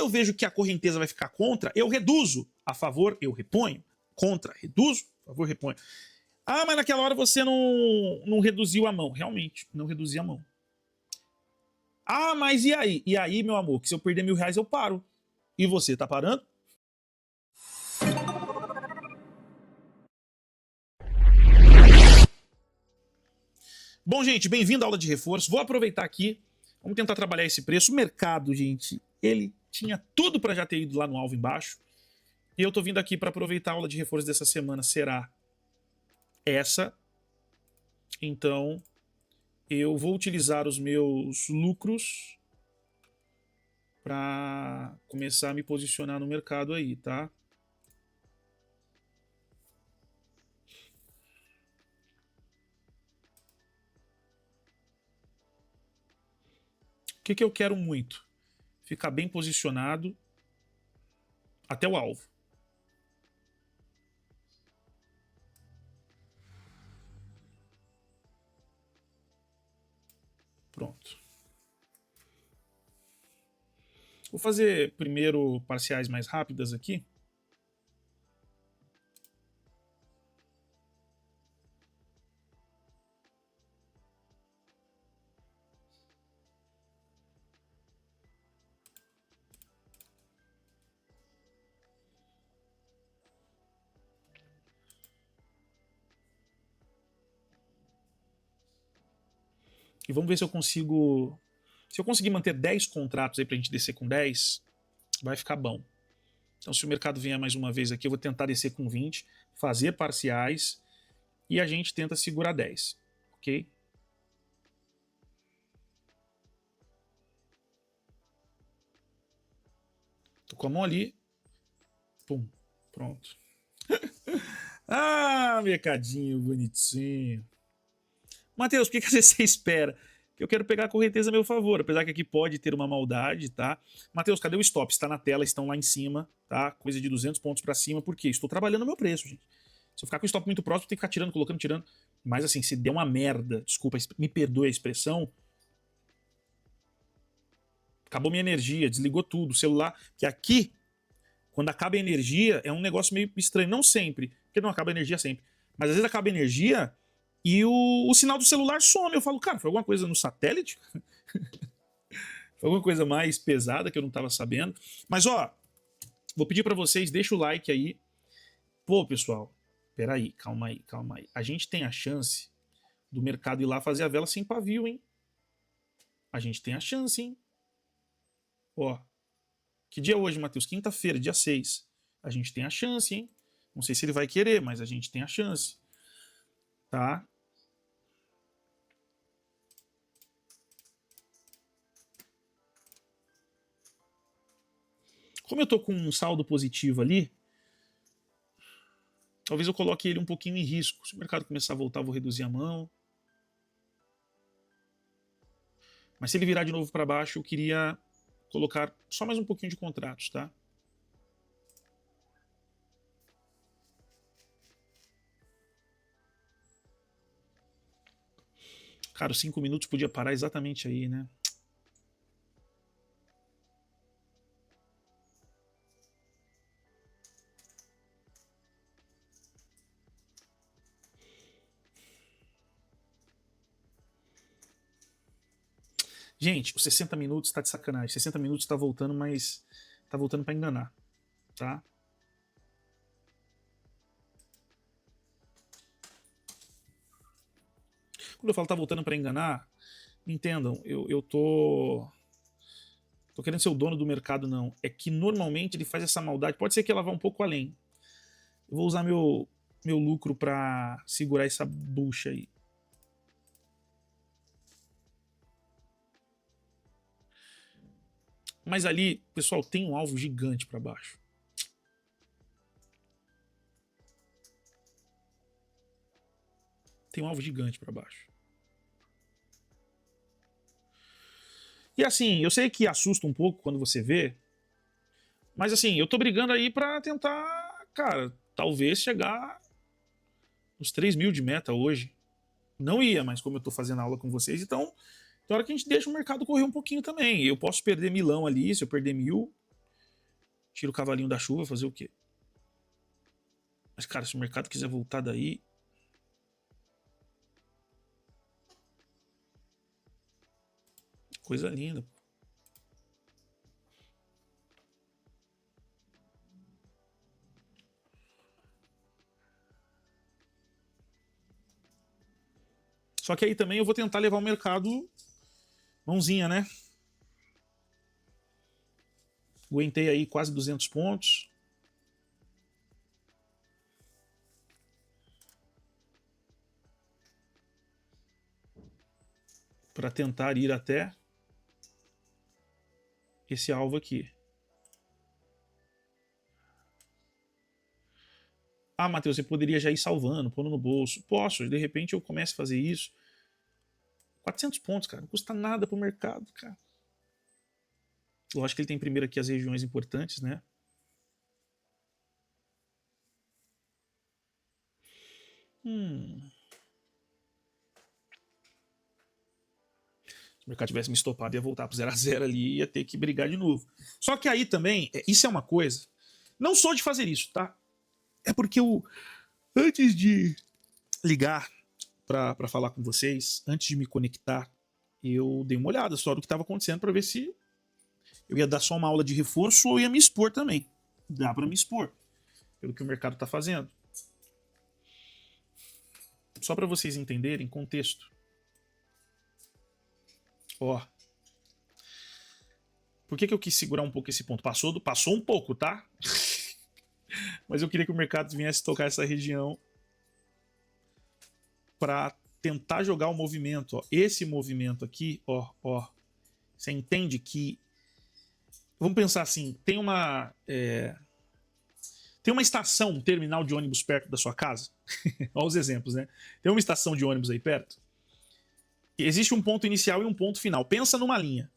eu vejo que a correnteza vai ficar contra, eu reduzo. A favor, eu reponho. Contra, reduzo. A favor, reponho. Ah, mas naquela hora você não reduziu a mão. Realmente, não reduzi a mão. Ah, mas e aí? E aí, meu amor, que se eu perder R$1.000 eu paro. E você, tá parando? Bom, gente, bem-vindo à aula de reforço. Vou aproveitar aqui, vamos tentar trabalhar esse preço. O mercado, gente, ele tinha tudo para já ter ido lá no alvo embaixo. E eu tô vindo aqui para aproveitar a aula de reforço dessa semana. Será essa. Então, eu vou utilizar os meus lucros para começar a me posicionar no mercado aí, tá? O que eu quero muito? Ficar bem posicionado até o alvo. Pronto. Vou fazer primeiro parciais mais rápidas aqui. E vamos ver se eu consigo... Se eu conseguir manter 10 contratos aí pra gente descer com 10, vai ficar bom. Então se o mercado vier mais uma vez aqui, eu vou tentar descer com 20, fazer parciais e a gente tenta segurar 10, ok? Tô com a mão ali. Pum, pronto. Ah, mercadinho bonitinho. Matheus, por que você espera? Que eu quero pegar a correnteza a meu favor, apesar que aqui pode ter uma maldade, tá? Matheus, cadê o stop? Está na tela, estão lá em cima, tá? Coisa de 200 pontos para cima, por quê? Estou trabalhando o meu preço, gente. Se eu ficar com o stop muito próximo, tem que ficar tirando, colocando, tirando. Mas assim, se der uma merda, desculpa, me perdoe a expressão, acabou minha energia, desligou tudo, o celular, que aqui, quando acaba a energia, é um negócio meio estranho. Não sempre, porque não acaba a energia sempre. Mas às vezes acaba a energia e o sinal do celular some. Eu falo, cara, foi alguma coisa no satélite? Foi alguma coisa mais pesada que eu não tava sabendo. Mas ó, vou pedir para vocês, deixa o like aí. Pô, pessoal, peraí, calma aí, calma aí. A gente tem a chance do mercado ir lá fazer a vela sem pavio, hein? A gente tem a chance, hein? Ó, que dia é hoje, Matheus? Quinta-feira, dia 6. A gente tem a chance, hein? Não sei se ele vai querer, mas a gente tem a chance. Tá? Como eu tô com um saldo positivo ali, talvez eu coloque ele um pouquinho em risco. Se o mercado começar a voltar, eu vou reduzir a mão. Mas se ele virar de novo para baixo, eu queria colocar só mais um pouquinho de contratos, tá? Cara, os 5 minutos podia parar exatamente aí, né? Gente, os 60 minutos tá de sacanagem. 60 minutos tá voltando, mas tá voltando para enganar, tá? Quando eu falo tá voltando para enganar, me entendam, eu tô querendo ser o dono do mercado, não. É que normalmente ele faz essa maldade. Pode ser que ela vá um pouco além. Eu vou usar meu lucro para segurar essa bucha aí. Mas ali, pessoal, tem um alvo gigante para baixo. Tem um alvo gigante para baixo. E assim, eu sei que assusta um pouco quando você vê, mas assim, eu tô brigando aí para tentar, cara, talvez chegar nos 3.000 de meta hoje. Não ia, mas como eu tô fazendo aula com vocês, então tem hora que a gente deixa o mercado correr um pouquinho também. Eu posso perder milão ali, se eu perder 1.000, Tira o cavalinho da chuva, fazer o quê? Mas, cara, se o mercado quiser voltar daí... Coisa linda. Só que aí também eu vou tentar levar o mercado mãozinha, né? Aguentei aí quase 200 pontos. Para tentar ir até esse alvo aqui. Ah, Matheus, você poderia já ir salvando, pondo no bolso. Posso, de repente eu começo a fazer isso. 400 pontos, cara, não custa nada pro mercado, cara. Lógico que ele tem primeiro aqui as regiões importantes, né? Se o mercado tivesse me estopado, ia voltar pro 0 a 0 ali e ia ter que brigar de novo. Só que aí também, isso é uma coisa. Não sou de fazer isso, tá? É porque eu, antes de ligar para falar com vocês, antes de me conectar, eu dei uma olhada só do que estava acontecendo para ver se eu ia dar só uma aula de reforço ou ia me expor também. Dá para me expor, pelo que o mercado está fazendo. Só para vocês entenderem contexto. Ó. Por que eu quis segurar um pouco esse ponto? Passou um pouco, tá? Mas eu queria que o mercado viesse tocar essa região para tentar jogar o movimento. Ó. Esse movimento aqui, ó. Você entende que... Vamos pensar assim, tem uma estação, um terminal de ônibus perto da sua casa. Olha os exemplos, né? Tem uma estação de ônibus aí perto. Existe um ponto inicial e um ponto final. Pensa numa linha.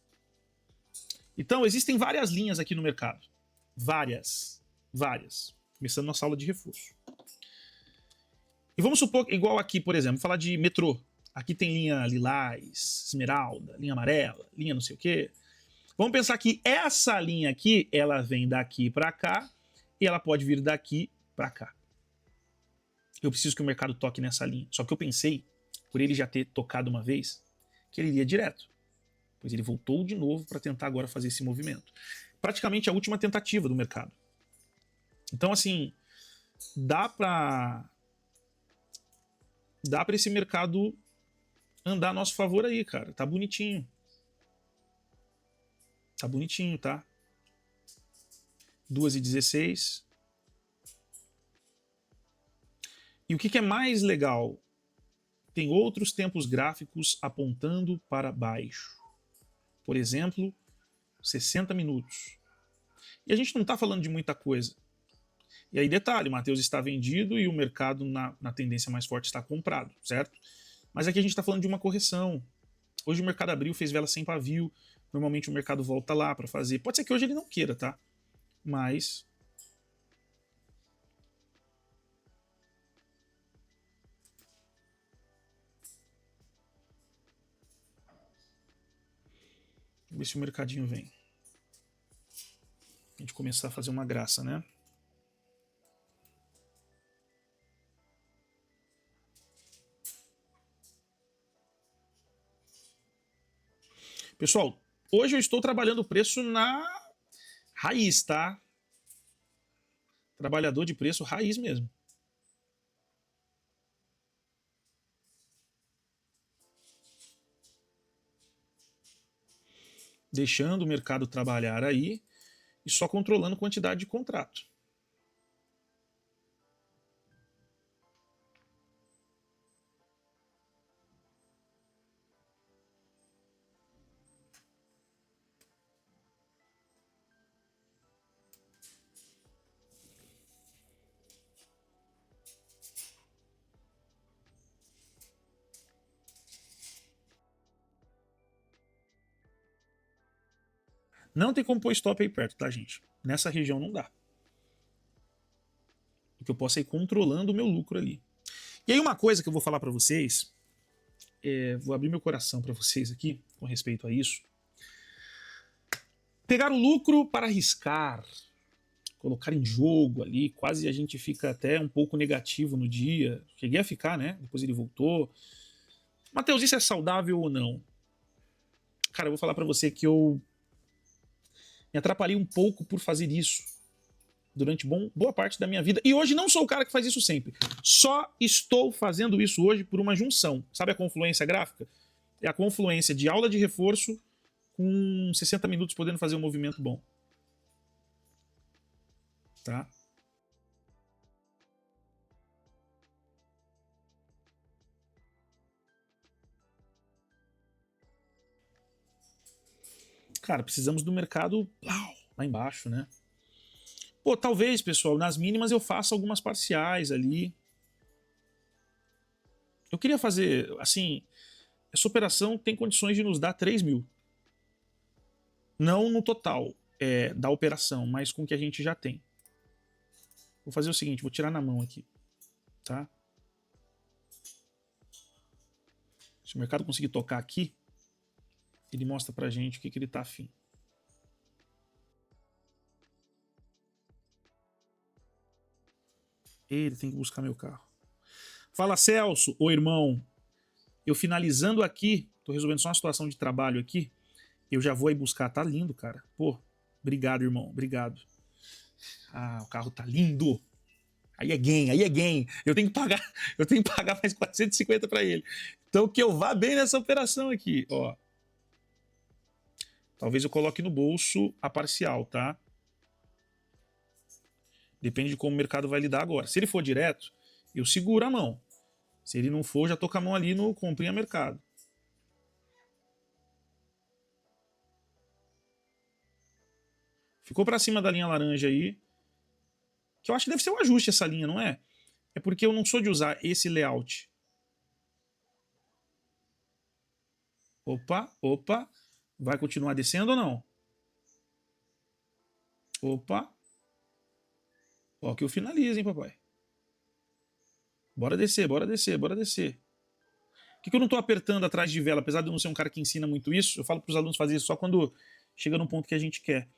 Então, existem várias linhas aqui no mercado. Várias. Começando nossa aula de reforço. E vamos supor, igual aqui, por exemplo, falar de metrô. Aqui tem linha lilás, esmeralda, linha amarela, linha não sei o quê. Vamos pensar que essa linha aqui, ela vem daqui para cá e ela pode vir daqui para cá. Eu preciso que o mercado toque nessa linha. Só que eu pensei, por ele já ter tocado uma vez, que ele iria direto. Pois ele voltou de novo para tentar agora fazer esse movimento. Praticamente a última tentativa do mercado. Então, assim, dá para esse mercado andar a nosso favor aí, cara. Tá bonitinho. Tá bonitinho, tá? 2h16. E o que é mais legal? Tem outros tempos gráficos apontando para baixo. Por exemplo, 60 minutos. E a gente não está falando de muita coisa. E aí, detalhe, Matheus está vendido e o mercado na tendência mais forte está comprado, certo? Mas aqui a gente está falando de uma correção. Hoje o mercado abriu, fez vela sem pavio. Normalmente o mercado volta lá para fazer. Pode ser que hoje ele não queira, tá? Mas... Vamos ver se o mercadinho vem. A gente começar a fazer uma graça, né? Pessoal, hoje eu estou trabalhando o preço na raiz, tá? Trabalhador de preço raiz mesmo. Deixando o mercado trabalhar aí e só controlando quantidade de contrato. Não tem como pôr stop aí perto, tá, gente? Nessa região não dá. Porque eu posso ir controlando o meu lucro ali. E aí uma coisa que eu vou falar para vocês, vou abrir meu coração para vocês aqui, com respeito a isso. Pegar o lucro para arriscar. colocar em jogo ali, quase a gente fica até um pouco negativo no dia. Cheguei a ficar, né? Depois ele voltou. Matheus, isso é saudável ou não? Cara, eu vou falar pra você que eu me atrapalhei um pouco por fazer isso durante boa parte da minha vida. E hoje não sou o cara que faz isso sempre. Só estou fazendo isso hoje por uma junção. Sabe a confluência gráfica? É a confluência de aula de reforço com 60 minutos podendo fazer um movimento bom. Tá? Cara, precisamos do mercado lá embaixo, né? Pô, talvez, pessoal, nas mínimas eu faça algumas parciais ali. Eu queria fazer, assim, essa operação tem condições de nos dar 3 mil. Não no total da operação, mas com o que a gente já tem. Vou fazer o seguinte, vou tirar na mão aqui, tá? Se o mercado conseguir tocar aqui, ele mostra pra gente o que ele tá afim. Ele tem que buscar meu carro. Fala, Celso, ô irmão. Eu finalizando aqui, tô resolvendo só uma situação de trabalho aqui. Eu já vou aí buscar. Tá lindo, cara. Pô, obrigado, irmão. Obrigado. Ah, o carro tá lindo. Aí é gain, aí é gain. Eu tenho que pagar mais 450 para ele. Então que eu vá bem nessa operação aqui, ó. Talvez eu coloque no bolso a parcial, tá? Depende de como o mercado vai lidar agora. Se ele for direto, eu seguro a mão. Se ele não for, já tô com a mão ali no comprinha mercado. Ficou para cima da linha laranja aí. Que eu acho que deve ser um ajuste essa linha, não é? É porque eu não sou de usar esse layout. Opa, opa. Vai continuar descendo ou não? Opa. Ó, que eu finalizo, hein, papai. Bora descer, bora descer, bora descer. Por que eu não tô apertando atrás de vela? Apesar de eu não ser um cara que ensina muito isso, eu falo pros alunos fazer isso só quando chega num ponto que a gente quer.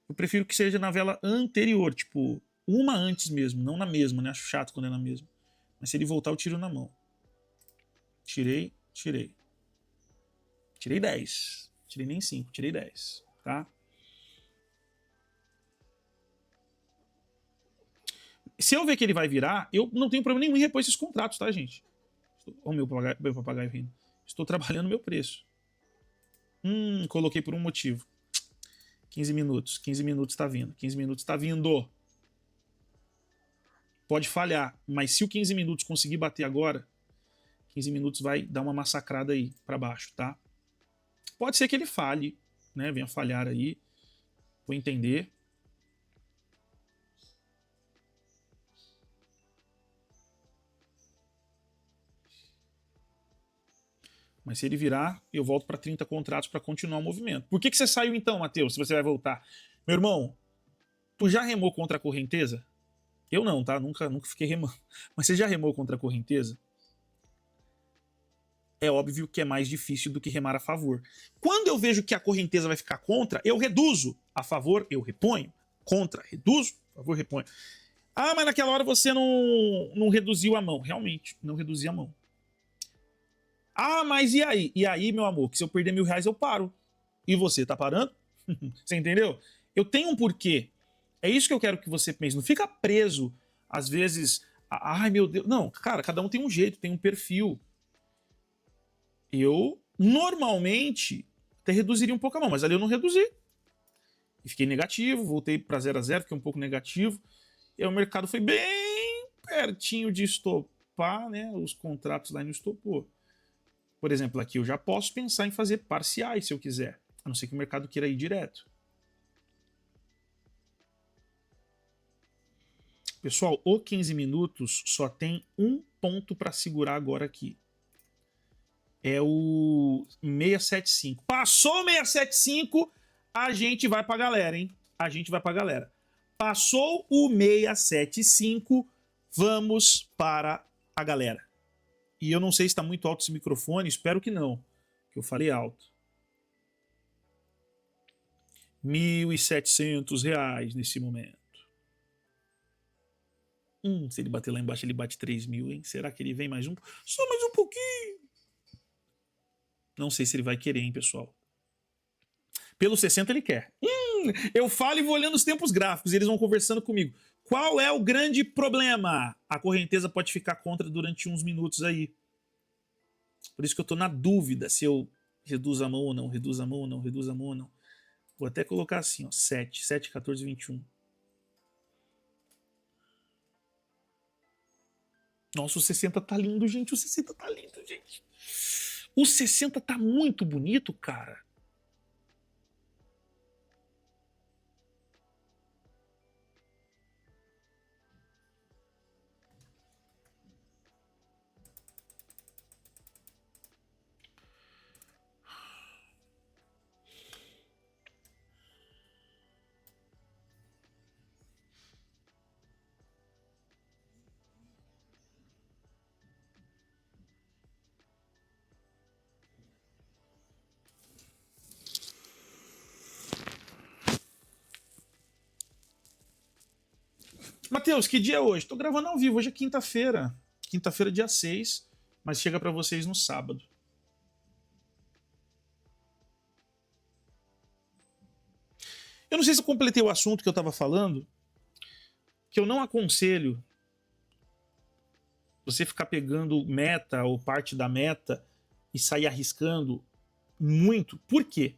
Eu prefiro que seja na vela anterior, tipo, uma antes mesmo, não na mesma, né? Acho chato quando é na mesma. Mas se ele voltar, eu tiro na mão. Tirei, tirei. Tirei 10. Tirei nem 5, tirei 10, tá? Se eu ver que ele vai virar, eu não tenho problema nenhum em repor esses contratos, tá, gente? Olha o meu papagaio rindo. Estou trabalhando meu preço. Coloquei por um motivo. 15 minutos. 15 minutos tá vindo. 15 minutos tá vindo. Pode falhar, mas se o 15 minutos conseguir bater agora, 15 minutos vai dar uma massacrada aí para baixo, tá? Pode ser que ele falhe, né? Venha falhar aí. Vou entender. Mas se ele virar, eu volto para 30 contratos para continuar o movimento. Por que você saiu então, Matheus, se você vai voltar? Meu irmão, tu já remou contra a correnteza? Eu não, tá? Nunca fiquei remando. Mas você já remou contra a correnteza? É óbvio que é mais difícil do que remar a favor. Quando eu vejo que a correnteza vai ficar contra, eu reduzo. A favor, eu reponho. Contra, reduzo. A favor, reponho. Ah, mas naquela hora você não reduziu a mão. Realmente, não reduzi a mão. Ah, mas e aí? E aí, meu amor, que se eu perder R$ 1.000 eu paro. E você, tá parando? Você entendeu? Eu tenho um porquê. É isso que eu quero que você pense. Não fica preso, às vezes. Ai, meu Deus. Não, cara, cada um tem um jeito, tem um perfil. Eu, normalmente, até reduziria um pouco a mão, mas ali eu não reduzi. E fiquei negativo, voltei para 0 a 0, fiquei um pouco negativo. E aí o mercado foi bem pertinho de estopar, né? Os contratos lá não estopou. Por exemplo, aqui eu já posso pensar em fazer parciais se eu quiser, a não ser que o mercado queira ir direto. Pessoal, o 15 minutos só tem um ponto para segurar agora aqui. É o 675. Passou o 675, a gente vai pra galera, hein? A gente vai pra galera. Passou o 675, vamos para a galera. E eu não sei se está muito alto esse microfone, espero que não, que eu falei alto. R$ 1.700 nesse momento. Se ele bater lá embaixo, ele bate 3.000, hein? Será que ele vem mais um? Só mais um pouquinho. Não sei se ele vai querer, hein, pessoal. Pelo 60 ele quer. Eu falo e vou olhando os tempos gráficos, eles vão conversando comigo. Qual é o grande problema? A correnteza pode ficar contra durante uns minutos aí. Por isso que eu tô na dúvida se eu reduzo a mão ou não, reduzo a mão ou não, reduzo a mão ou não. Vou até colocar assim, ó, 7, 14, 21. Nossa, o 60 tá lindo, gente. O 60 tá lindo, gente. O 60 tá muito bonito, cara. Matheus, que dia é hoje? Tô gravando ao vivo, hoje é quinta-feira. Quinta-feira, dia 6, mas chega pra vocês no sábado. Eu não sei se eu completei o assunto que eu tava falando, que eu não aconselho você ficar pegando meta ou parte da meta e sair arriscando muito. Por quê?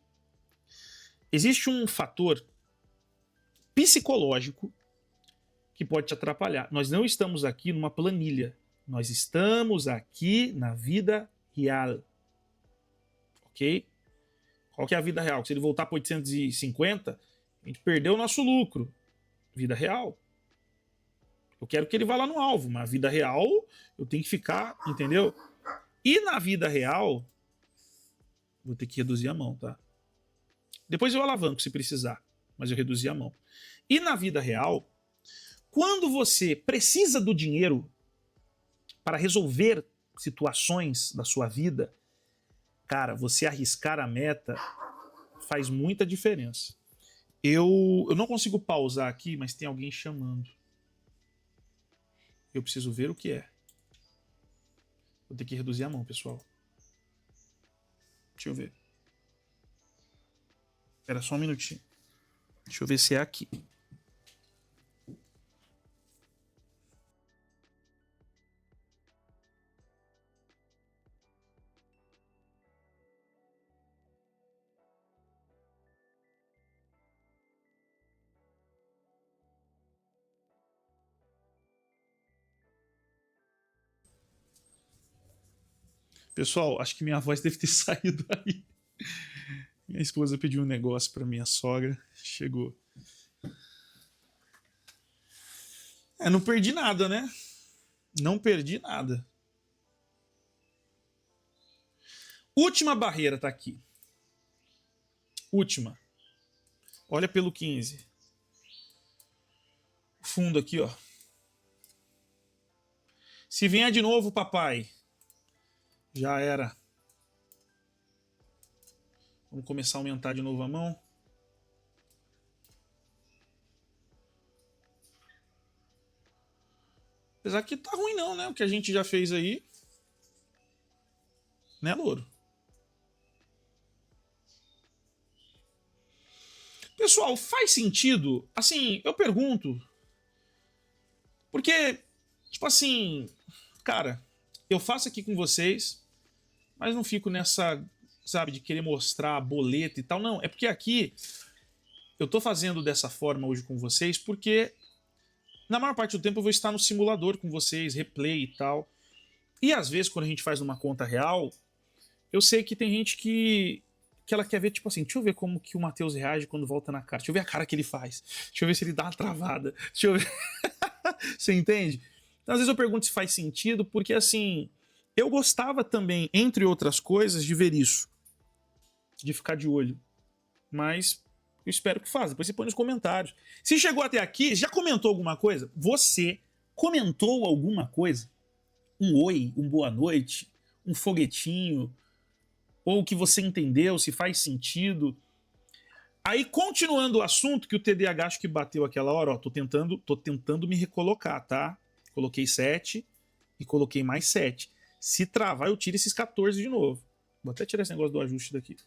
Existe um fator psicológico que pode te atrapalhar. Nós não estamos aqui numa planilha. Nós estamos aqui na vida real. Ok? Qual que é a vida real? Se ele voltar para 850, a gente perdeu o nosso lucro. Vida real. Eu quero que ele vá lá no alvo, mas a vida real eu tenho que ficar, entendeu? E na vida real, vou ter que reduzir a mão, tá? Depois eu alavanco se precisar, mas eu reduzi a mão. E na vida real, quando você precisa do dinheiro para resolver situações da sua vida, cara, você arriscar a meta faz muita diferença. Eu não consigo pausar aqui, mas tem alguém chamando. Eu preciso ver o que é. Vou ter que reduzir a mão, pessoal. Deixa eu ver. Espera só um minutinho. Deixa eu ver se é aqui. Pessoal, acho que minha voz deve ter saído aí. Minha esposa pediu um negócio para minha sogra. Chegou. Não perdi nada, né? Não perdi nada. Última barreira tá aqui. Última. Olha pelo 15. Fundo aqui, ó. Se vier de novo, papai. Já era. Vamos começar a aumentar de novo a mão. Apesar que tá ruim não, né? O que a gente já fez aí. Né, louro? Pessoal, faz sentido? Assim, eu pergunto. Porque, tipo assim, cara, eu faço aqui com vocês, mas não fico nessa, sabe, de querer mostrar boleto e tal. Não, é porque aqui eu tô fazendo dessa forma hoje com vocês porque na maior parte do tempo eu vou estar no simulador com vocês, replay e tal. E às vezes, quando a gente faz numa conta real, eu sei que tem gente que ela quer ver, tipo assim, deixa eu ver como que o Matheus reage quando volta na cara. Deixa eu ver a cara que ele faz. Deixa eu ver se ele dá uma travada. Deixa eu ver. Você entende? Então, às vezes eu pergunto se faz sentido, porque assim, eu gostava também, entre outras coisas, de ver isso. De ficar de olho. Mas eu espero que faça. Depois você põe nos comentários. Se chegou até aqui, já comentou alguma coisa? Você comentou alguma coisa? Um oi, um boa noite, um foguetinho, ou o que você entendeu, se faz sentido. Aí, continuando o assunto, que o TDAH acho que bateu aquela hora, ó, tô tentando me recolocar, tá? Coloquei 7 e coloquei mais 7. Se travar, eu tiro esses 14 de novo. Vou até tirar esse negócio do ajuste daqui.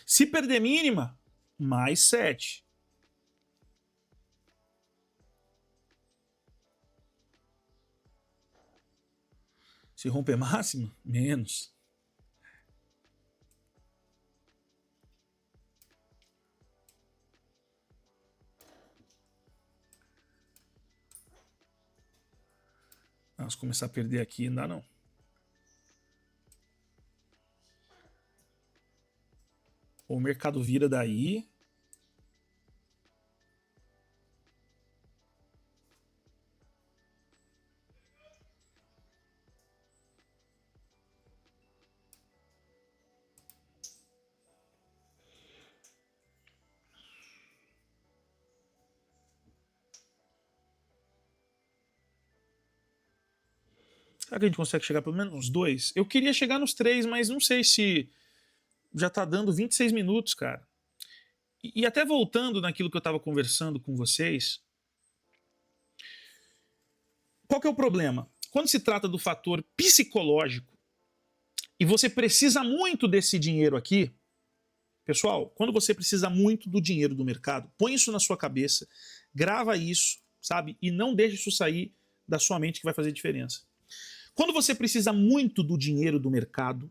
Se perder mínima, mais 7. Se romper máxima, menos. Se começar a perder aqui, não dá não. O mercado vira daí. Será que a gente consegue chegar pelo menos nos 2? Eu queria chegar nos 3, mas não sei se já tá dando 26 minutos, cara. E até voltando naquilo que eu tava conversando com vocês, qual que é o problema? Quando se trata do fator psicológico e você precisa muito desse dinheiro aqui, pessoal, quando você precisa muito do dinheiro do mercado, põe isso na sua cabeça, grava isso, sabe? E não deixe isso sair da sua mente que vai fazer diferença. Quando você precisa muito do dinheiro do mercado,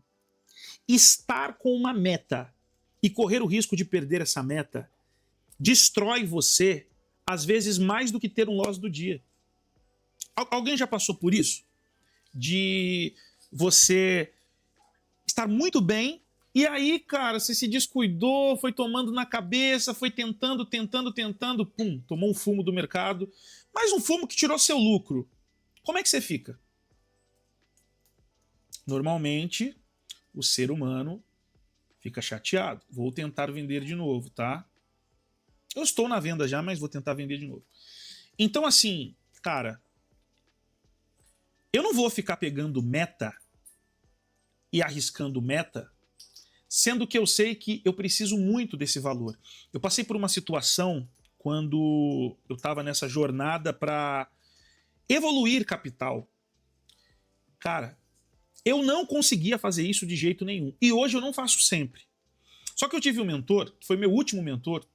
estar com uma meta e correr o risco de perder essa meta destrói você, às vezes mais do que ter um loss do dia. Alguém já passou por isso? De você estar muito bem e aí, cara, você se descuidou, foi tomando na cabeça, foi tentando, pum, tomou um fumo do mercado, mas um fumo que tirou seu lucro. Como é que você fica? Normalmente, o ser humano fica chateado. Vou tentar vender de novo, tá? Eu estou na venda já, mas vou tentar vender de novo. Então, assim, cara, eu não vou ficar pegando meta e arriscando meta, sendo que eu sei que eu preciso muito desse valor. Eu passei por uma situação quando eu estava nessa jornada para evoluir capital. Cara, eu não conseguia fazer isso de jeito nenhum. E hoje eu não faço sempre. Só que eu tive um mentor, que foi meu último mentor,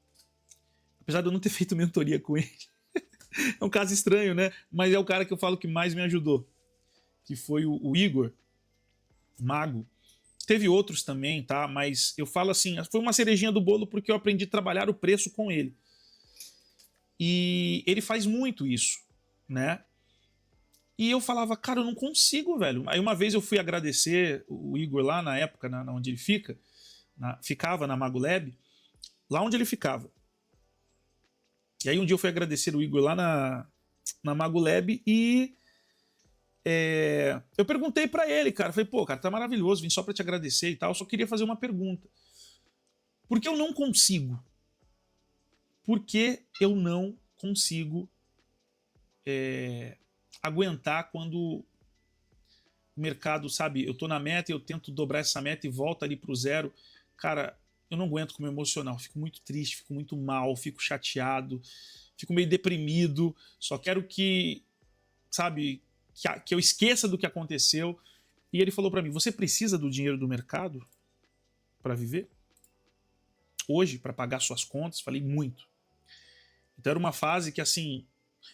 apesar de eu não ter feito mentoria com ele. É um caso estranho, né? Mas é o cara que eu falo que mais me ajudou. Que foi o Igor Mago. Teve outros também, tá? Mas eu falo assim, foi uma cerejinha do bolo porque eu aprendi a trabalhar o preço com ele. E ele faz muito isso, né? E eu falava, cara, eu não consigo, velho. Aí uma vez eu fui agradecer o Igor lá na época, onde ele ficava na Mago Lab, lá onde ele ficava. E aí um dia eu fui agradecer o Igor lá na Mago Lab e eu perguntei pra ele, cara, falei, pô, cara, tá maravilhoso, vim só pra te agradecer e tal, só queria fazer uma pergunta. Por que eu não consigo? Por que eu não consigo aguentar quando o mercado, sabe, eu tô na meta e eu tento dobrar essa meta e volta ali pro zero. Cara, eu não aguento com o meu emocional, fico muito triste, fico muito mal, fico chateado, fico meio deprimido, só quero que, sabe, que eu esqueça do que aconteceu. E ele falou pra mim, você precisa do dinheiro do mercado pra viver? Hoje, pra pagar suas contas? Falei, muito. Então era uma fase que, assim,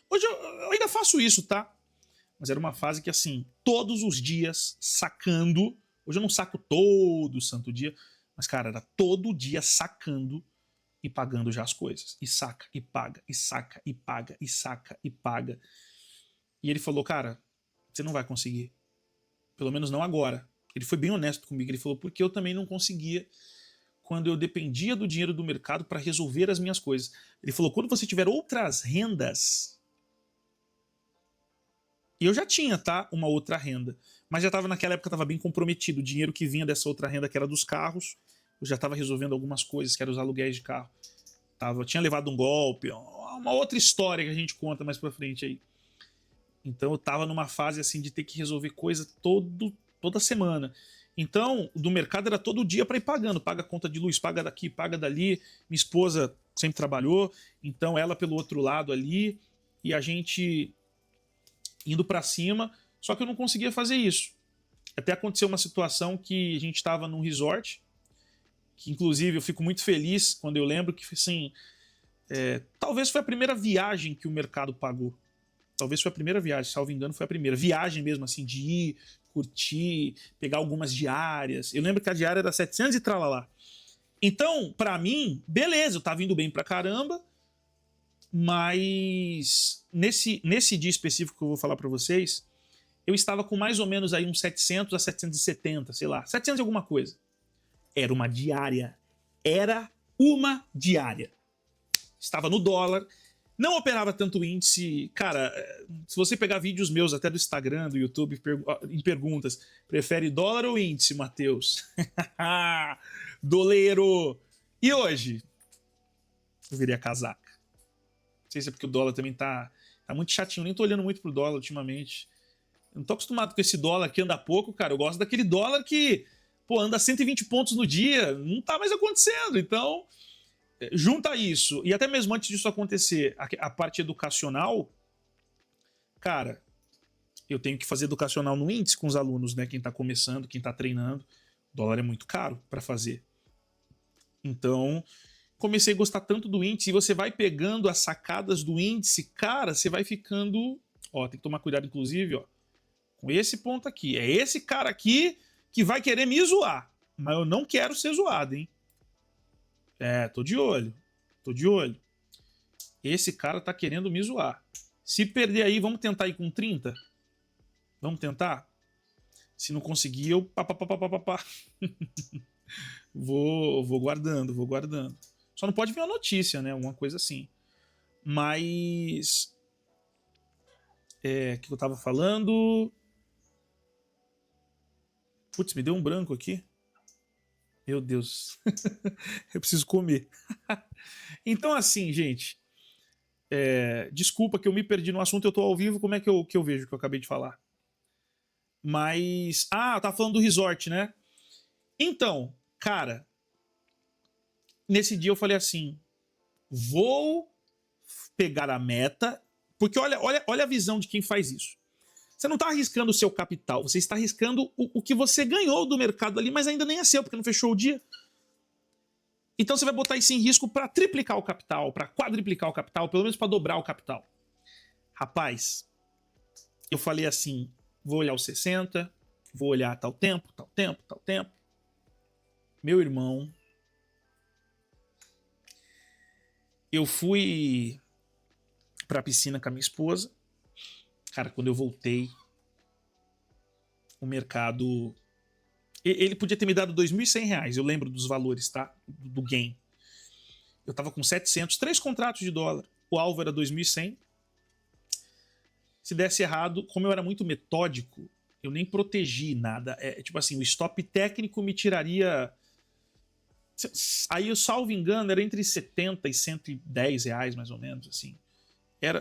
hoje eu ainda faço isso, tá? Mas era uma fase que, assim, todos os dias sacando. Hoje eu não saco todo santo dia, mas, cara, era todo dia sacando e pagando já as coisas. E saca, e paga, e saca, e paga, e saca, e paga. E ele falou, cara, você não vai conseguir. Pelo menos não agora. Ele foi bem honesto comigo. Ele falou, porque eu também não conseguia quando eu dependia do dinheiro do mercado para resolver as minhas coisas. Ele falou, quando você tiver outras rendas. E eu já tinha, tá? Uma outra renda. Mas já estava naquela época, estava bem comprometido. O dinheiro que vinha dessa outra renda, que era dos carros, eu já estava resolvendo algumas coisas, que eram os aluguéis de carro. Eu tinha levado um golpe, uma outra história que a gente conta mais pra frente aí. Então eu tava numa fase assim de ter que resolver coisa toda semana. Então, do mercado era todo dia para ir pagando. Paga a conta de luz, paga daqui, paga dali. Minha esposa sempre trabalhou, então ela pelo outro lado ali, e a gente indo para cima, só que eu não conseguia fazer isso. Até aconteceu uma situação que a gente estava num resort, que inclusive eu fico muito feliz quando eu lembro que, assim, talvez foi a primeira viagem que o mercado pagou. Talvez foi a primeira viagem, salvo engano, foi a primeira viagem mesmo, assim, de ir, curtir, pegar algumas diárias. Eu lembro que a diária era 700 e tralalá. Então, pra mim, beleza, eu tava indo bem pra caramba, mas nesse dia específico que eu vou falar pra vocês, eu estava com mais ou menos aí uns 700 a 770, sei lá, 700 e alguma coisa. Era uma diária. Era uma diária. Estava no dólar, não operava tanto índice. Cara, se você pegar vídeos meus até do Instagram, do YouTube, em perguntas, prefere dólar ou índice, Matheus? Doleiro! E hoje? Eu virei a casaca. Não sei se é porque o dólar também tá muito chatinho. Nem tô olhando muito pro dólar ultimamente. Eu não tô acostumado com esse dólar que anda pouco, cara. Eu gosto daquele dólar que, pô, anda 120 pontos no dia. Não tá mais acontecendo. Então, junta isso. E até mesmo antes disso acontecer, a parte educacional, cara, eu tenho que fazer educacional no índice com os alunos, né? Quem tá começando, quem tá treinando. O dólar é muito caro para fazer. Então, comecei a gostar tanto do índice. E você vai pegando as sacadas do índice, cara, você vai ficando... Ó, tem que tomar cuidado, inclusive, ó, com esse ponto aqui. É esse cara aqui que vai querer me zoar. Mas eu não quero ser zoado, hein? Tô de olho. Tô de olho. Esse cara tá querendo me zoar. Se perder aí, vamos tentar ir com 30? Vamos tentar? Se não conseguir, eu... Vou guardando, vou guardando. Só não pode vir uma notícia, né? Alguma coisa assim. Mas... O que eu tava falando? Putz, me deu um branco aqui. Meu Deus. Eu preciso comer. Então, assim, gente. Desculpa que eu me perdi no assunto. Eu tô ao vivo. Como é que eu vejo o que eu acabei de falar? Mas... eu tava falando do resort, né? Então, cara... Nesse dia eu falei assim... Vou pegar a meta... Porque olha a visão de quem faz isso. Você não está arriscando o seu capital, você está arriscando o que você ganhou do mercado ali, mas ainda nem é seu, porque não fechou o dia. Então você vai botar isso em risco para triplicar o capital, para quadriplicar o capital, pelo menos para dobrar o capital. Rapaz, eu falei assim, vou olhar os 60, vou olhar tal tempo, tal tempo, tal tempo. Meu irmão, eu fui para a piscina com a minha esposa. Cara, quando eu voltei, o mercado... Ele podia ter me dado R$2.100, eu lembro dos valores, tá? Do gain. Eu tava com 700, 3 contratos de dólar. O alvo era 2.100. Se desse errado, como eu era muito metódico, eu nem protegi nada. Tipo assim, o stop técnico me tiraria... Aí, eu salvo engano, era entre 70 e 110 reais, mais ou menos, assim.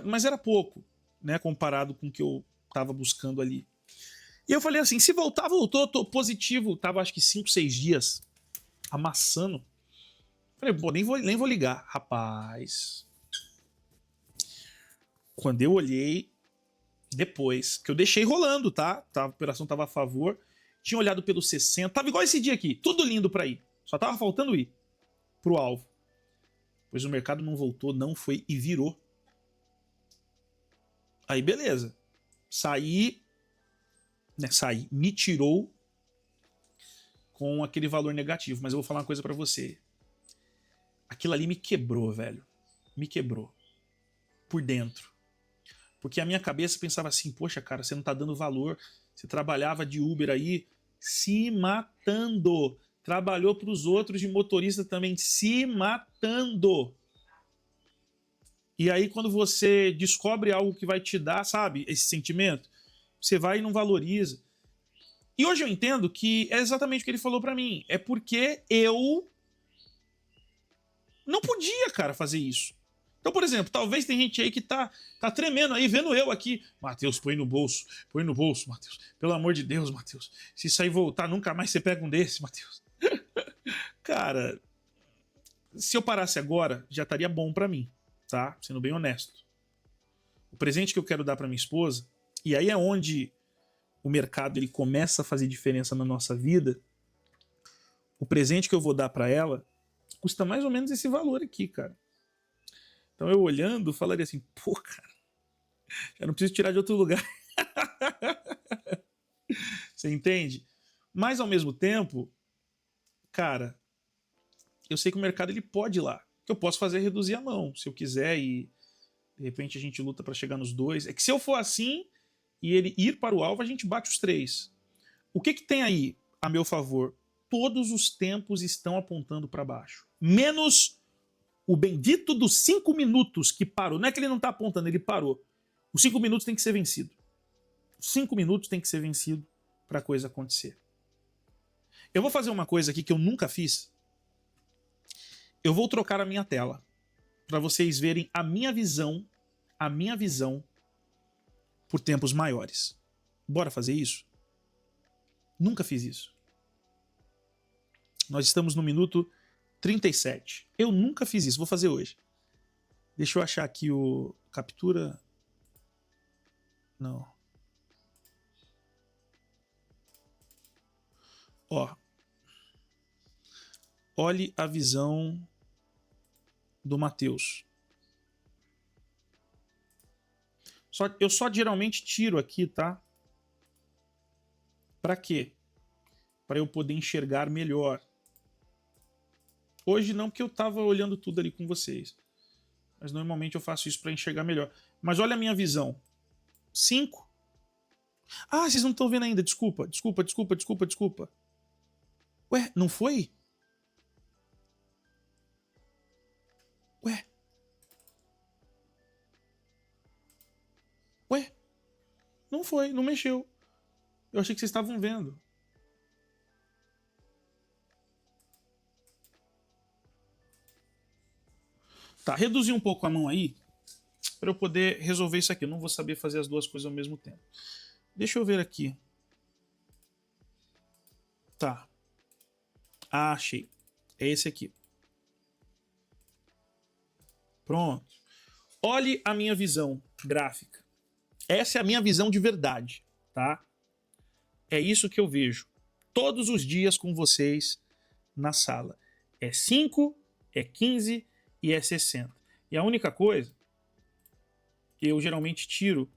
Mas era pouco, né? Comparado com o que eu tava buscando ali. E eu falei assim, se voltar, voltou, tô positivo. Tava acho que 5, 6 dias amassando. Falei, pô, nem vou ligar. Rapaz. Quando eu olhei, depois, que eu deixei rolando, tá? A operação tava a favor. Tinha olhado pelo 60. Tava igual esse dia aqui, tudo lindo pra ir. Só tava faltando ir pro alvo. Pois o mercado não voltou, não foi e virou. Aí beleza. Saí, me tirou com aquele valor negativo. Mas eu vou falar uma coisa pra você. Aquilo ali me quebrou, velho. Me quebrou. Por dentro. Porque a minha cabeça pensava assim, poxa, cara, você não tá dando valor. Você trabalhava de Uber aí se matando. Trabalhou pros outros de motorista também se matando. E aí quando você descobre algo que vai te dar, sabe, esse sentimento, você vai e não valoriza. E hoje eu entendo que é exatamente o que ele falou pra mim. É porque eu não podia, cara, fazer isso. Então, por exemplo, talvez tem gente aí que tá tremendo aí, vendo eu aqui. Matheus, põe no bolso, Matheus. Pelo amor de Deus, Matheus. Se isso aí voltar, nunca mais você pega um desse, Matheus. Cara, se eu parasse agora, já estaria bom pra mim, tá? Sendo bem honesto. O presente que eu quero dar pra minha esposa, e aí é onde o mercado ele começa a fazer diferença na nossa vida. O presente que eu vou dar pra ela custa mais ou menos esse valor aqui, cara. Então eu olhando, falaria assim, pô, cara, já não preciso tirar de outro lugar. Você entende? Mas ao mesmo tempo, cara, eu sei que o mercado ele pode ir lá. O que eu posso fazer é reduzir a mão, se eu quiser, e de repente a gente luta pra chegar nos 2. É que se eu for assim e ele ir para o alvo, a gente bate os 3. O que que tem aí a meu favor? Todos os tempos estão apontando para baixo. Menos o bendito dos 5 minutos que parou. Não é que ele não está apontando, ele parou. Os 5 minutos tem que ser vencido. Os 5 minutos tem que ser vencido para a coisa acontecer. Eu vou fazer uma coisa aqui que eu nunca fiz. Eu vou trocar a minha tela para vocês verem a minha visão por tempos maiores. Bora fazer isso? Nunca fiz isso. Nós estamos no minuto 37. Eu nunca fiz isso, vou fazer hoje. Deixa eu achar aqui o captura. Não. Ó. Olhe a visão do Matheus. Eu só geralmente tiro aqui, tá? Pra quê? Para eu poder enxergar melhor. Hoje não, porque eu tava olhando tudo ali com vocês. Mas normalmente eu faço isso para enxergar melhor. Mas olha a minha visão. 5. Ah, vocês não estão vendo ainda. Desculpa. Ué, não foi? Ué? Não foi, não mexeu. Eu achei que vocês estavam vendo. Tá, reduzir um pouco a mão aí para eu poder resolver isso aqui. Eu não vou saber fazer as duas coisas ao mesmo tempo. Deixa eu ver aqui. Tá. Ah, achei. É esse aqui. Pronto. Olhe a minha visão gráfica. Essa é a minha visão de verdade, tá? É isso que eu vejo todos os dias com vocês na sala. É 5, é 15 e é 60. E a única coisa que eu geralmente tiro,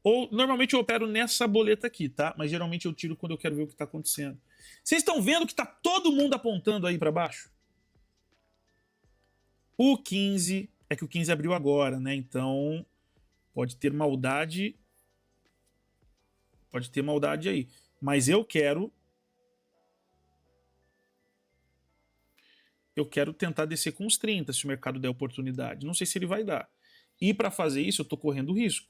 ou normalmente eu opero nessa boleta aqui, tá? Mas geralmente eu tiro quando eu quero ver o que está acontecendo. Vocês estão vendo que tá todo mundo apontando aí para baixo? O 15 é que o 15 abriu agora, né? Então pode ter maldade. Pode ter maldade aí. Mas eu quero tentar descer com os 30 se o mercado der oportunidade. Não sei se ele vai dar. E para fazer isso eu tô correndo risco.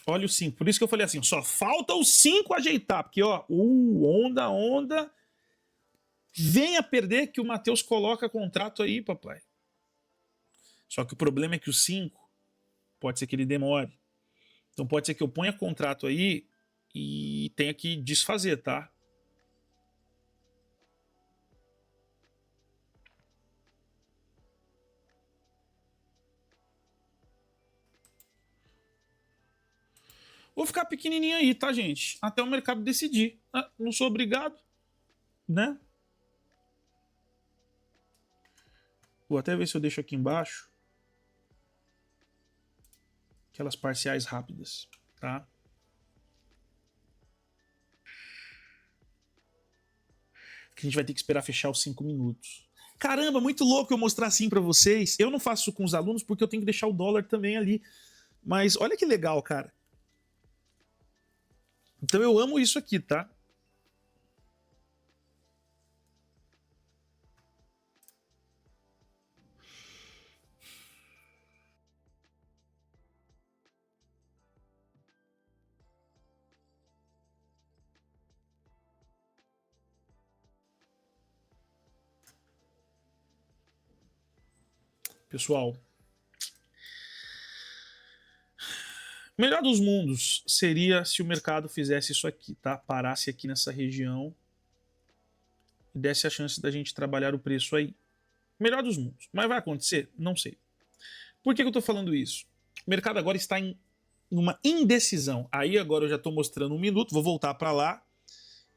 Olha o 5. Por isso que eu falei assim, só falta o 5 ajeitar. Porque, ó, onda. Venha perder que o Matheus coloca contrato aí, papai. Só que o problema é que o 5 pode ser que ele demore. Então pode ser que eu ponha contrato aí e tenha que desfazer, tá? Vou ficar pequenininho aí, tá, gente? Até o mercado decidir. Ah, não sou obrigado, né? Vou até ver se eu deixo aqui embaixo aquelas parciais rápidas, tá? Que a gente vai ter que esperar fechar os 5 minutos. Caramba, muito louco eu mostrar assim pra vocês. Eu não faço isso com os alunos porque eu tenho que deixar o dólar também ali. Mas olha que legal, cara. Então eu amo isso aqui, tá? Pessoal, o melhor dos mundos seria se o mercado fizesse isso aqui, tá? Parasse aqui nessa região e desse a chance da gente trabalhar o preço aí. Melhor dos mundos. Mas vai acontecer? Não sei. Por que eu tô falando isso? O mercado agora está em uma indecisão. Aí agora eu já tô mostrando 1 minuto, vou voltar para lá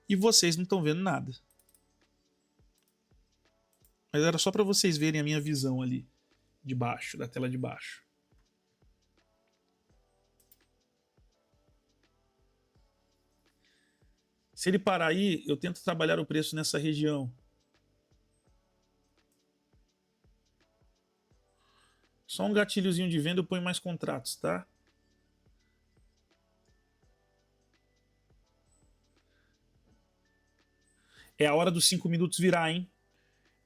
e vocês não estão vendo nada. Mas era só para vocês verem a minha visão ali de baixo, da tela de baixo. Se ele parar aí, eu tento trabalhar o preço nessa região. Só um gatilhozinho de venda, eu ponho mais contratos, tá? É a hora dos 5 minutos virar, hein?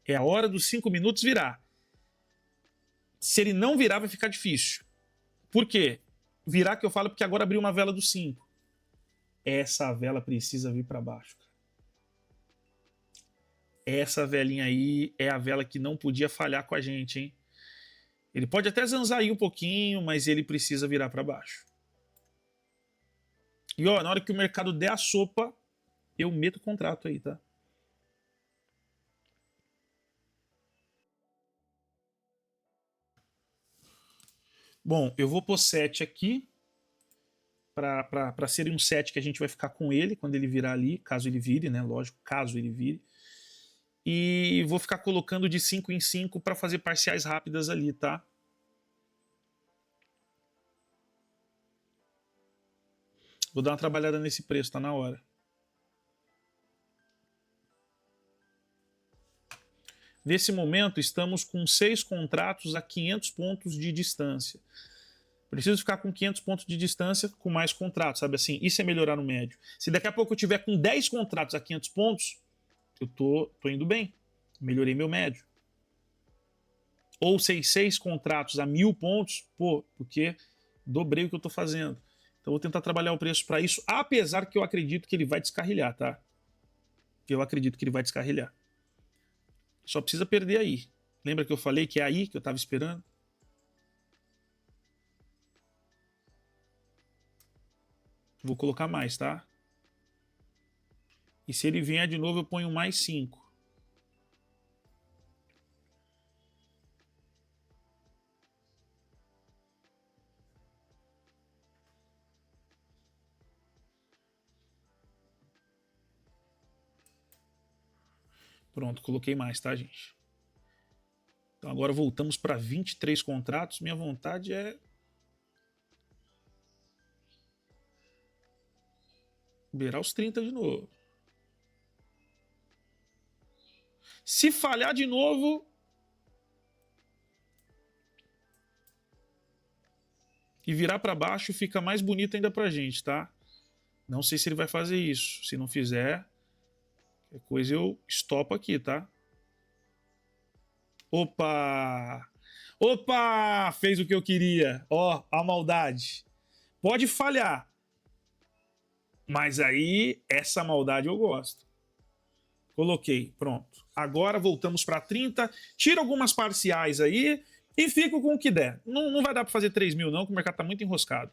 É a hora dos 5 minutos virar. Se ele não virar, vai ficar difícil. Por quê? Virar que eu falo porque agora abriu uma vela dos 5. Essa vela precisa vir para baixo. Essa velinha aí é a vela que não podia falhar com a gente, hein? Ele pode até zanzar aí um pouquinho, mas ele precisa virar para baixo. E ó, na hora que o mercado der a sopa, eu meto o contrato aí, tá? Bom, eu vou pôr 7 aqui, para ser um 7 que a gente vai ficar com ele quando ele virar ali, caso ele vire, né? Lógico, caso ele vire. E vou ficar colocando de 5 em 5 para fazer parciais rápidas ali, tá? Vou dar uma trabalhada nesse preço, tá na hora. Nesse momento, estamos com 6 contratos a 500 pontos de distância. Preciso ficar com 500 pontos de distância com mais contratos, sabe assim? Isso é melhorar no médio. Se daqui a pouco eu tiver com 10 contratos a 500 pontos, eu tô indo bem. Melhorei meu médio. Ou 6 contratos a 1000 pontos, pô, porque dobrei o que eu tô fazendo. Então vou tentar trabalhar o preço para isso, apesar que eu acredito que ele vai descarrilhar, tá? Eu acredito que ele vai descarrilhar. Só precisa perder aí. Lembra que eu falei que é aí que eu tava esperando? Vou colocar mais, tá? E se ele vier de novo, eu ponho mais 5. Pronto, coloquei mais, tá, gente? Então agora voltamos para 23 contratos. Minha vontade é beirar os 30 de novo. Se falhar de novo, e virar para baixo, fica mais bonito ainda pra gente, tá? Não sei se ele vai fazer isso. Se não fizer, qualquer coisa eu estopo aqui, tá? Opa! Opa! Fez o que eu queria. Ó, a maldade. Pode falhar. Mas aí, essa maldade eu gosto. Coloquei, pronto. Agora voltamos para 30. Tira algumas parciais aí e fico com o que der. Não vai dar para fazer 3 mil não, porque o mercado tá muito enroscado.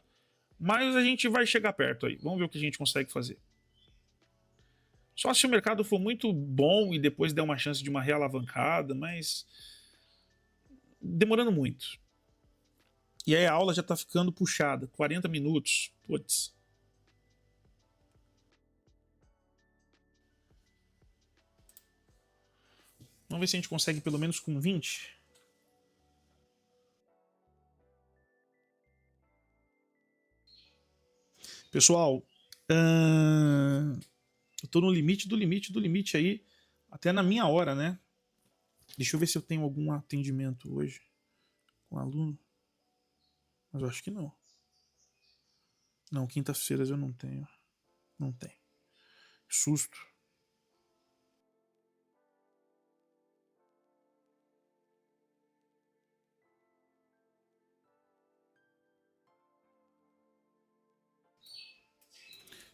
Mas a gente vai chegar perto aí. Vamos ver o que a gente consegue fazer. Só se o mercado for muito bom e depois der uma chance de uma realavancada, mas demorando muito. E aí a aula já tá ficando puxada. 40 minutos. Putz. Vamos ver se a gente consegue pelo menos com 20. Pessoal, eu tô no limite do limite do limite aí, até na minha hora, né? Deixa eu ver se eu tenho algum atendimento hoje com aluno. Mas eu acho que não. Não, quintas-feiras eu não tenho. Não tem. Susto.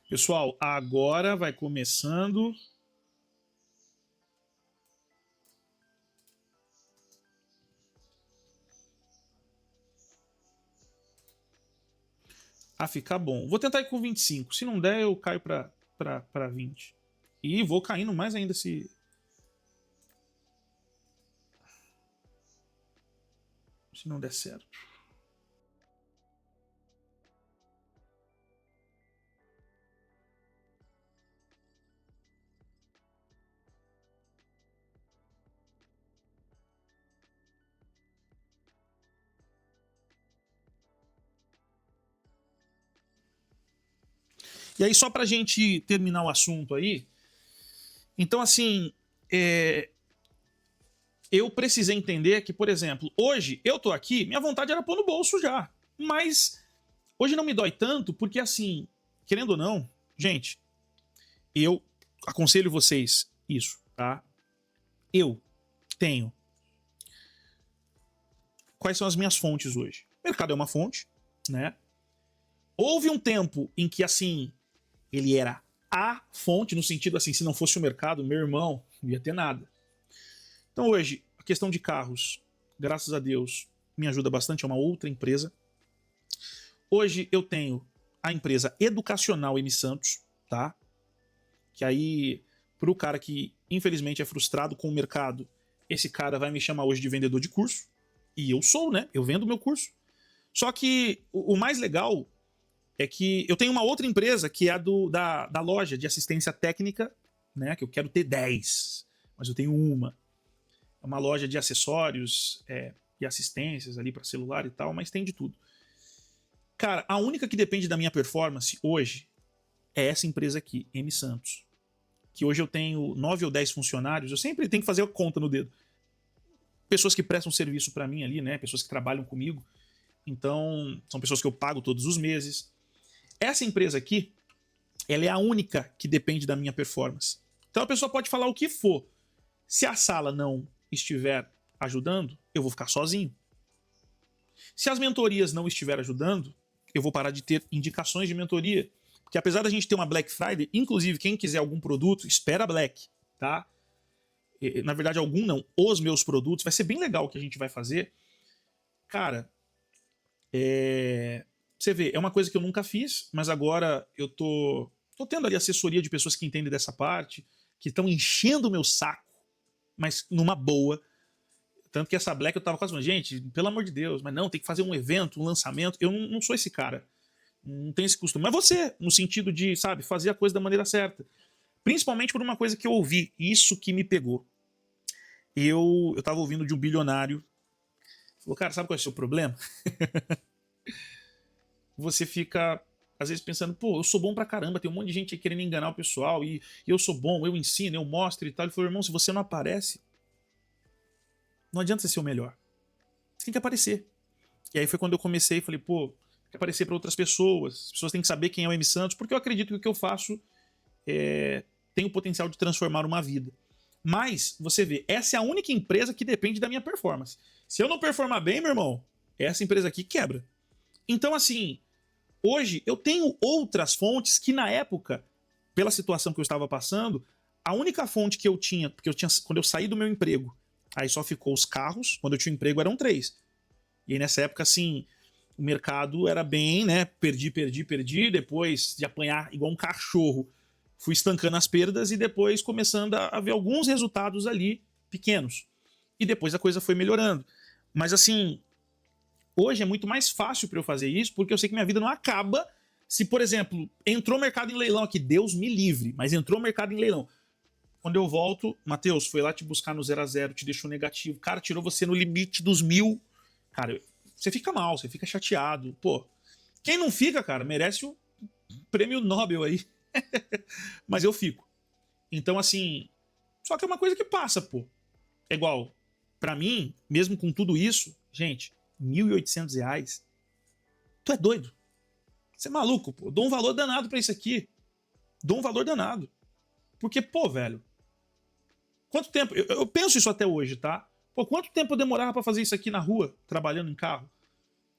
Pessoal, agora vai começando. a ficar bom. Vou tentar ir com 25. Se não der, eu caio pra 20. E vou caindo mais ainda se não der certo. E aí, só pra gente terminar o assunto aí, então, assim, eu precisei entender que, por exemplo, hoje eu tô aqui, minha vontade era pôr no bolso já. Mas hoje não me dói tanto, porque, assim, querendo ou não, gente, eu aconselho vocês isso, tá? Eu tenho. Quais são as minhas fontes hoje? O mercado é uma fonte, né? Houve um tempo em que, assim, ele era a fonte, no sentido assim, se não fosse o mercado, meu irmão, não ia ter nada. Então hoje, a questão de carros, graças a Deus, me ajuda bastante, é uma outra empresa. Hoje eu tenho a empresa educacional M Santos, tá? Que aí, pro cara que infelizmente é frustrado com o mercado, esse cara vai me chamar hoje de vendedor de curso. E eu sou, né? Eu vendo meu curso. Só que o mais legal é que eu tenho uma outra empresa que é da loja de assistência técnica, né? Que eu quero ter 10, mas eu tenho uma. É uma loja de acessórios e assistências ali para celular e tal, mas tem de tudo. Cara, a única que depende da minha performance hoje é essa empresa aqui, M Santos. Que hoje eu tenho 9 ou 10 funcionários, eu sempre tenho que fazer a conta no dedo. Pessoas que prestam serviço para mim ali, né? Pessoas que trabalham comigo. Então, são pessoas que eu pago todos os meses. Essa empresa aqui, ela é a única que depende da minha performance. Então a pessoa pode falar o que for. Se a sala não estiver ajudando, eu vou ficar sozinho. Se as mentorias não estiverem ajudando, eu vou parar de ter indicações de mentoria. Porque apesar da gente ter uma Black Friday, inclusive quem quiser algum produto, espera Black, tá? Na verdade, algum não, os meus produtos, vai ser bem legal o que a gente vai fazer. Cara, você vê, é uma coisa que eu nunca fiz, mas agora eu tô tendo ali assessoria de pessoas que entendem dessa parte, que estão enchendo o meu saco, mas numa boa. Tanto que essa Black eu tava quase falando, gente, pelo amor de Deus, mas não, tem que fazer um evento, um lançamento. Eu não sou esse cara. Não tenho esse costume. Mas você, no sentido de, sabe, fazer a coisa da maneira certa. Principalmente por uma coisa que eu ouvi, isso que me pegou. Eu tava ouvindo de um bilionário. Falou, cara, sabe qual é o seu problema? Você fica, às vezes, pensando, pô, eu sou bom pra caramba, tem um monte de gente aí querendo enganar o pessoal, e eu sou bom, eu ensino, eu mostro e tal. Ele falou, irmão, se você não aparece, não adianta você ser o melhor. Você tem que aparecer. E aí foi quando eu comecei e falei, pô, tem que aparecer para outras pessoas. As pessoas têm que saber quem é o M Santos, porque eu acredito que o que eu faço tem o potencial de transformar uma vida. Mas, você vê, essa é a única empresa que depende da minha performance. Se eu não performar bem, meu irmão, essa empresa aqui quebra. Então, assim, hoje eu tenho outras fontes que na época, pela situação que eu estava passando, a única fonte que eu tinha, porque quando eu saí do meu emprego, aí só ficou os carros, quando eu tinha emprego eram 3. E aí nessa época, assim, o mercado era bem, né? Perdi, depois de apanhar igual um cachorro, fui estancando as perdas e depois começando a ver alguns resultados ali pequenos. E depois a coisa foi melhorando. Mas assim, hoje é muito mais fácil para eu fazer isso, porque eu sei que minha vida não acaba se, por exemplo, entrou o mercado em leilão aqui, Deus me livre, mas entrou o mercado em leilão. Quando eu volto, Matheus, foi lá te buscar no 0 a 0, te deixou negativo, cara, tirou você no limite dos 1000. Cara, você fica mal, você fica chateado. Pô, quem não fica, cara, merece o prêmio Nobel aí. Mas eu fico. Então, assim, só que é uma coisa que passa, pô. É igual, pra mim, mesmo com tudo isso, gente, R$ 1.800. Tu é doido? Você é maluco, pô. Dou um valor danado pra isso aqui. Dou um valor danado. Porque, pô, velho, quanto tempo... Eu penso isso até hoje, tá? Pô, quanto tempo eu demorava pra fazer isso aqui na rua, trabalhando em carro?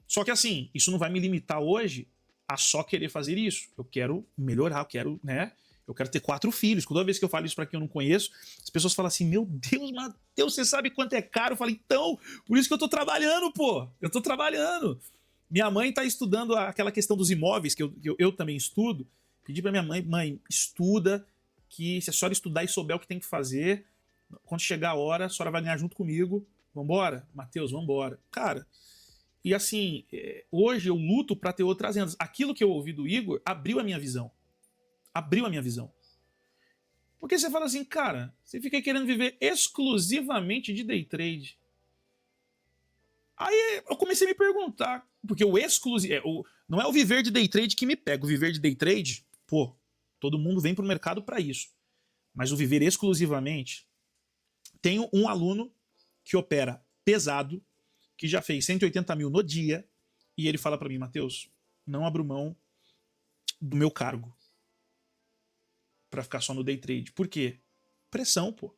Só que assim, isso não vai me limitar hoje a só querer fazer isso. Eu quero melhorar, eu quero, né? Eu quero ter 4 filhos. Toda vez que eu falo isso pra quem eu não conheço, as pessoas falam assim, meu Deus, Matheus, você sabe quanto é caro? Eu falo, então, por isso que eu tô trabalhando, pô. Eu tô trabalhando. Minha mãe tá estudando aquela questão dos imóveis, que eu também estudo. Pedi pra minha mãe, mãe, estuda, que se a senhora estudar e souber o que tem que fazer, quando chegar a hora, a senhora vai ganhar junto comigo. Vambora? Matheus, vambora. Cara, e assim, hoje eu luto pra ter outras rendas. Aquilo que eu ouvi do Igor abriu a minha visão. Abriu a minha visão. Porque você fala assim, cara, você fica querendo viver exclusivamente de day trade. Aí eu comecei a me perguntar, porque o exclusivo. Não é o viver de day trade que me pega. O viver de day trade, pô, todo mundo vem pro mercado para isso. Mas o viver exclusivamente. Tenho um aluno que opera pesado, que já fez 180 mil no dia, e ele fala para mim, Matheus, não abro mão do meu cargo para ficar só no day trade. Por quê? Pressão, pô.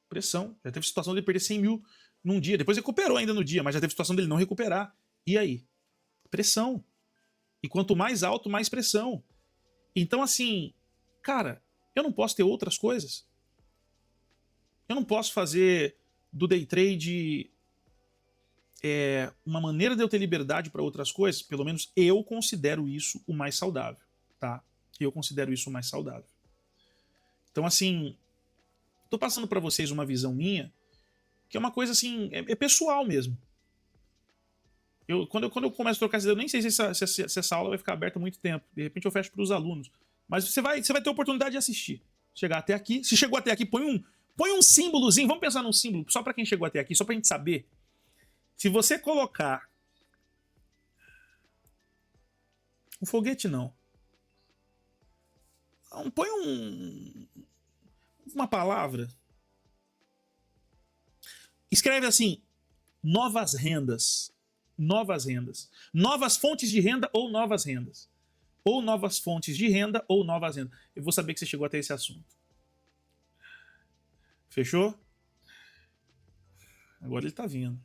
Pressão. Já teve situação de ele perder 100 mil num dia. Depois recuperou ainda no dia, mas já teve situação dele não recuperar. E aí? Pressão. E quanto mais alto, mais pressão. Então, assim, cara, eu não posso ter outras coisas. Eu não posso fazer do day trade uma maneira de eu ter liberdade para outras coisas. Pelo menos eu considero isso o mais saudável, tá? Eu considero isso o mais saudável. Então, assim, tô passando para vocês uma visão minha, que é uma coisa assim, é pessoal mesmo. Quando eu começo a trocar essa ideia, eu nem sei se essa aula vai ficar aberta muito tempo. De repente eu fecho para os alunos. Mas você vai ter oportunidade de assistir. Chegar até aqui. Se chegou até aqui, põe um símbolozinho. Vamos pensar num símbolo, só para quem chegou até aqui, só pra gente saber. Se você colocar um foguete, não. Põe uma palavra. Escreve assim: novas rendas. Novas rendas. Novas fontes de renda ou novas rendas. Ou novas fontes de renda ou novas rendas. Eu vou saber que você chegou até esse assunto. Fechou? Agora ele tá vindo.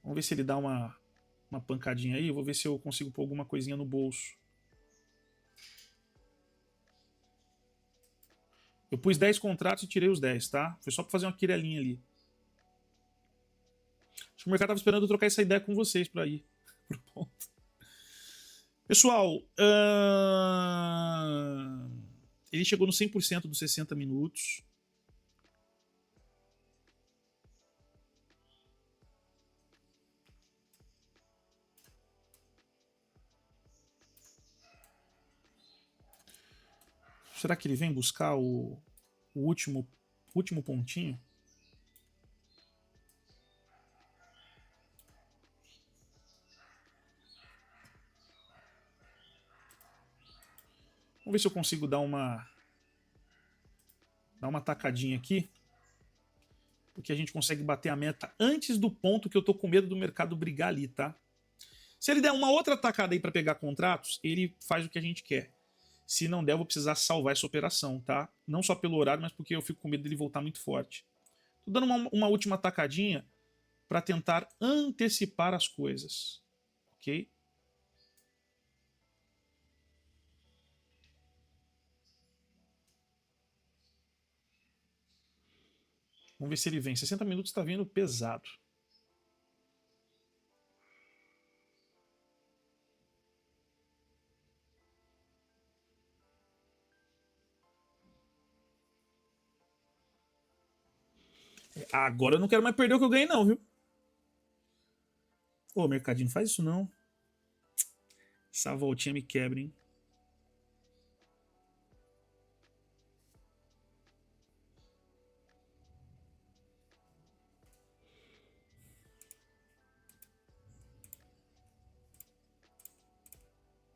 Vamos ver se ele dá uma pancadinha aí. Eu vou ver se eu consigo pôr alguma coisinha no bolso. Eu pus 10 contratos e tirei os 10, tá? Foi só pra fazer uma quirelinha ali. Acho que o mercado tava esperando eu trocar essa ideia com vocês pra ir pro ponto. Pessoal, ele chegou no 100% dos 60 minutos. Será que ele vem buscar o último pontinho? Vamos ver se eu consigo dar uma tacadinha aqui. Porque a gente consegue bater a meta antes do ponto que eu tô com medo do mercado brigar ali, tá? Se ele der uma outra tacada aí para pegar contratos, ele faz o que a gente quer. Se não der, eu vou precisar salvar essa operação, tá? Não só pelo horário, mas porque eu fico com medo dele voltar muito forte. Tô dando uma última tacadinha para tentar antecipar as coisas, ok? Vamos ver se ele vem. 60 minutos está vindo pesado. Agora eu não quero mais perder o que eu ganhei não, viu? Ô, mercadinho, não faz isso não. Essa voltinha me quebra, hein?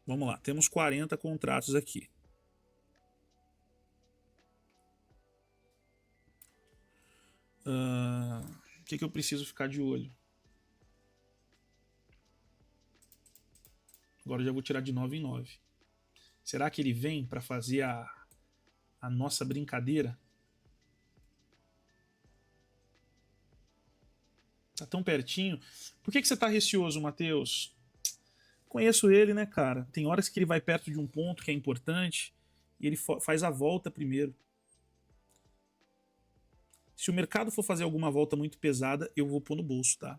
Vamos lá, temos 40 contratos aqui. O que eu preciso ficar de olho? Agora eu já vou tirar de 9 em 9. Será que ele vem para fazer a nossa brincadeira? Tá tão pertinho. Por que você tá receoso, Matheus? Conheço ele, né, cara? Tem horas que ele vai perto de um ponto que é importante e ele faz a volta primeiro. Se o mercado for fazer alguma volta muito pesada, eu vou pôr no bolso, tá?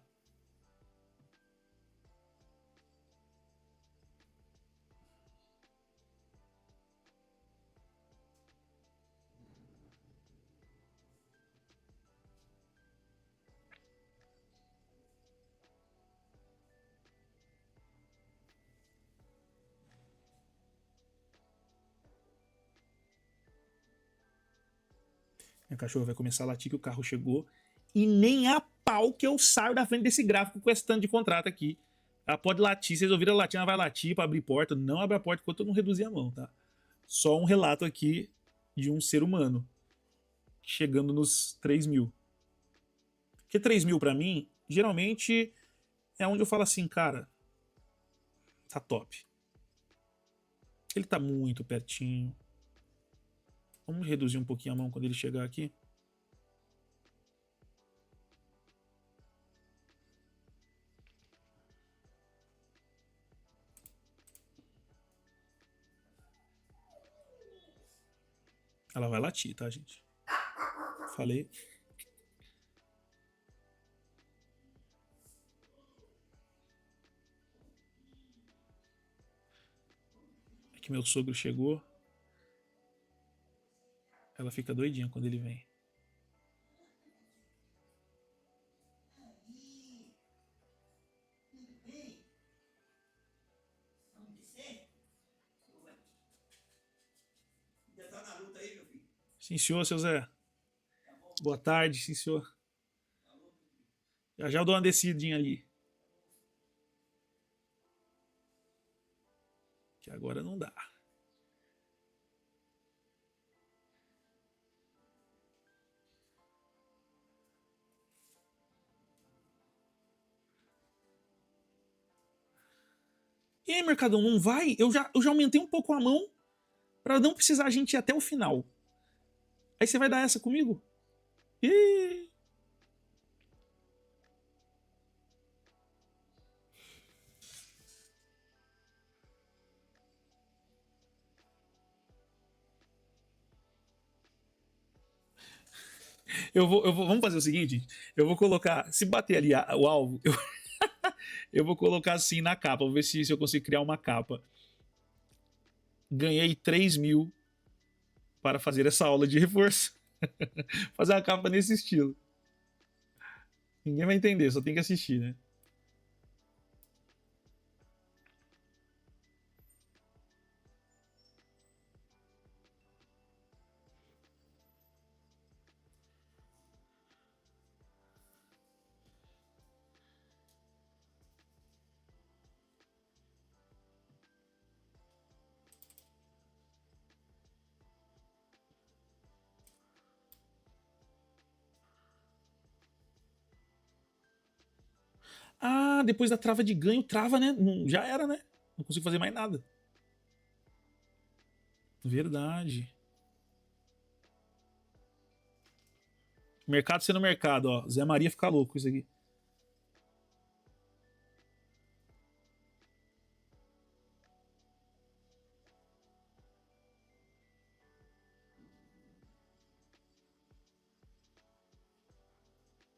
Minha cachorra vai começar a latir que o carro chegou. E nem a pau que eu saio da frente desse gráfico com esse tanto de contrato aqui. Ela pode latir, vocês ouviram ela latir, ela vai latir pra abrir porta. Não abre a porta enquanto eu não reduzir a mão, tá? Só um relato aqui de um ser humano chegando nos 3 mil. Porque 3 mil pra mim, geralmente é onde eu falo assim, cara, tá top. Ele tá muito pertinho. Vamos reduzir um pouquinho a mão quando ele chegar aqui. Ela vai latir, tá, gente? Falei. É que meu sogro chegou. Ela fica doidinha quando ele vem. Sim, senhor, seu Zé. Boa tarde, sim, senhor. Já já eu dou uma descidinha ali. Que agora não dá. E aí, Mercadão, não vai? Eu já aumentei um pouco a mão pra não precisar a gente ir até o final. Aí você vai dar essa comigo? Ih! Vamos fazer o seguinte: eu vou colocar, se bater ali o alvo, eu vou colocar assim na capa, vou ver se eu consigo criar uma capa. Ganhei 3 mil para fazer essa aula de reforço. Fazer uma capa nesse estilo. Ninguém vai entender, só tem que assistir, né? Ah, depois da trava de ganho, trava, né? Já era, né? Não consigo fazer mais nada. Verdade. Mercado sendo mercado, ó. Zé Maria fica louco com isso aqui.